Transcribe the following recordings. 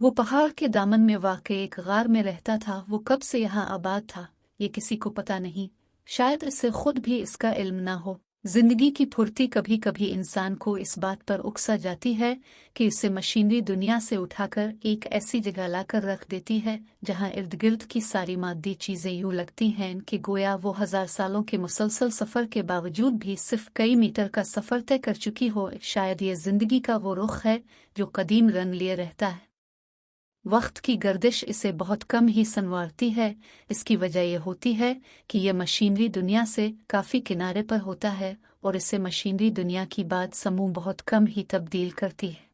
वो पहाड़ के दामन में वाक़ एक गार में रहता था। वो कब से यहाँ आबाद था ये किसी को पता नहीं, शायद इससे खुद भी इसका इल्म ना हो। जिंदगी की फुर्ती कभी कभी इंसान को इस बात पर उकसा जाती है कि इसे मशीनरी दुनिया से उठाकर एक ऐसी जगह लाकर रख देती है जहां इर्द गिर्द की सारी मादी चीजें यूं लगती हैं कि गोया वो 1000 सालों के मुसलसल सफर के बावजूद भी सिर्फ कई मीटर का सफर तय कर चुकी हो। शायद ये जिंदगी का वो रुख है जो कदीम रंग लिए रहता है। वक्त की गर्दिश इसे बहुत कम ही संवारती है। इसकी वजह यह होती है कि यह मशीनरी दुनिया से काफ़ी किनारे पर होता है और इसे मशीनरी दुनिया की बात समूह बहुत कम ही तब्दील करती है।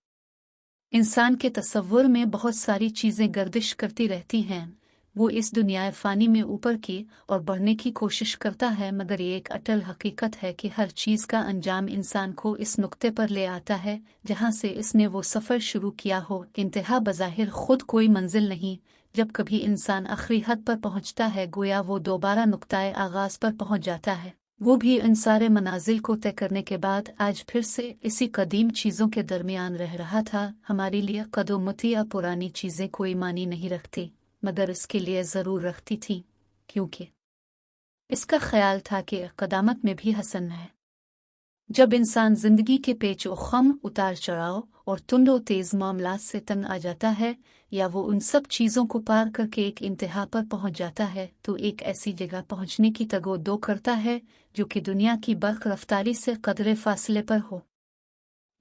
इंसान के तसव्वुर में बहुत सारी चीज़ें गर्दिश करती रहती हैं। वो इस दुनिया फ़ानी में ऊपर की और बढ़ने की कोशिश करता है, मगर ये एक अटल हकीकत है कि हर चीज़ का अंजाम इंसान को इस नुक्ते पर ले आता है जहाँ से इसने वो सफ़र शुरू किया हो। इंतहा बज़ाहिर खुद कोई मंजिल नहीं। जब कभी इंसान आखिरी हद पर पहुँचता है, गोया वो दोबारा नुक्ताए आगाज़ पर पहुँच जाता है। वो भी इन सारे मनाजिल को तय करने के बाद आज फिर से इसी कदीम चीज़ों के दरमियान रह रहा था। हमारे लिए कदोमती या पुरानी चीज़ें कोई मानी नहीं रखती, मगर इसके लिए ज़रूर रखती थी, क्योंकि इसका ख्याल था कि क़दामत में भी हसन है। जब इंसान ज़िंदगी के पेच व ख़म, उतार चढ़ाव और तुंडो तेज़ मामलात से तंग आ जाता है, या वो उन सब चीज़ों को पार करके एक इंतहा पर पहुंच जाता है, तो एक ऐसी जगह पहुंचने की तगोदो करता है जो कि दुनिया की बर्क़ रफ्तारी से कदरे फासले पर हो।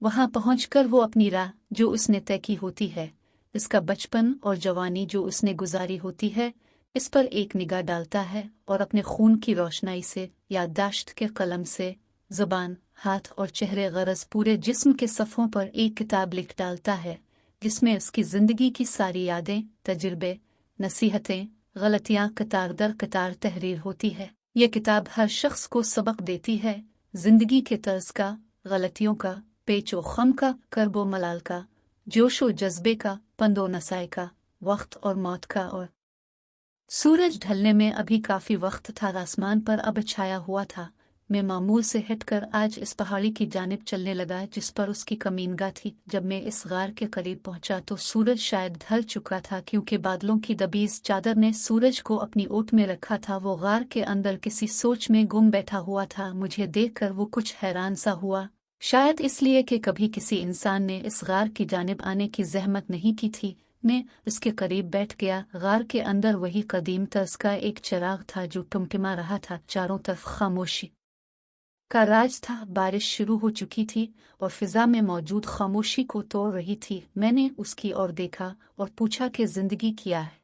वहां पहुंचकर वो अपनी राह जो उसने तय की होती है, इसका बचपन और जवानी जो उसने गुजारी होती है, इस पर एक निगाह डालता है और अपने खून की रोशनाई से, याददाश्त के कलम से, ज़ुबान, हाथ और चेहरे गरज पूरे जिस्म के सफ़ों पर एक किताब लिख डालता है जिसमें उसकी ज़िंदगी की सारी यादें, तजुर्बे, नसीहतें, गलतियाँ कतार दर कतार तहरीर होती है। यह किताब हर शख्स को सबक देती है, ज़िंदगी के तर्ज का, गलतियों का, पेचो ख़म का, करबो मलाल का, जोशो जज्बे का, पंदो नसाए का, वक्त और मौत का। और सूरज ढलने में अभी काफ़ी वक्त था। आसमान पर अब छाया हुआ था। मैं मामूल से हटकर आज इस पहाड़ी की जानिब चलने लगा जिस पर उसकी कमीनगाह थी। जब मैं इस गार के करीब पहुंचा तो सूरज शायद ढल चुका था, क्योंकि बादलों की दबीज चादर ने सूरज को अपनी ओट में रखा था। वो गार के अंदर किसी सोच में गुम बैठा हुआ था। मुझे देखकर वो कुछ हैरान सा हुआ, शायद इसलिए कि कभी किसी इंसान ने इस गार की जानिब आने की जहमत नहीं की थी। मैं उसके करीब बैठ गया। गार के अंदर वही कदीम तर्ज का एक चिराग था जो टिमटिमा रहा था। चारों तरफ खामोशी का राज था। बारिश शुरू हो चुकी थी और फिजा में मौजूद खामोशी को तोड़ रही थी। मैंने उसकी ओर देखा और पूछा कि जिंदगी क्या है।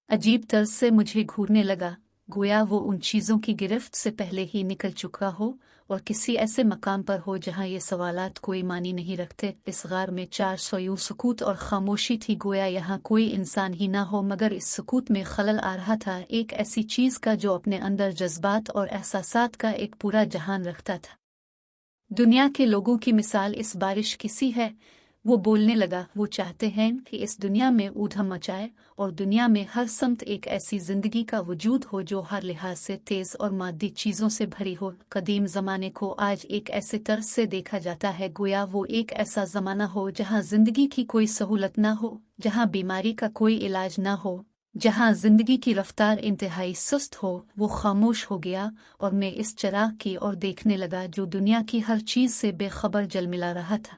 अजीब तर्ज से मुझे घूरने लगा, गोया वो उन चीज़ों की गिरफ्त से पहले ही निकल चुका हो और किसी ऐसे मकाम पर हो जहां ये सवालात कोई मानी नहीं रखते। इस गार में 400 यूं सुकूत और खामोशी थी, गोया यहाँ कोई इंसान ही ना हो, मगर इस सुकूत में खलल आ रहा था एक ऐसी चीज़ का जो अपने अंदर जज्बात और एहसासात का एक पूरा जहान रखता था। दुनिया के लोगों की मिसाल इस बारिश की सी है। वो बोलने लगा, वो चाहते हैं कि इस दुनिया में ऊधम मचाए और दुनिया में हर समत एक ऐसी जिंदगी का वजूद हो जो हर लिहाज से तेज और मादी चीजों से भरी हो। कदीम जमाने को आज एक ऐसे तर्ज से देखा जाता है गोया वो एक ऐसा जमाना हो जहां जिंदगी की कोई सहूलत ना हो, जहां बीमारी का कोई इलाज ना हो, जहां जिंदगी की रफ्तार इंतहाई सुस्त हो। वो खामोश हो गया और मैं इस चिराग की ओर देखने लगा जो दुनिया की हर चीज से बेखबर जलमिला रहा था।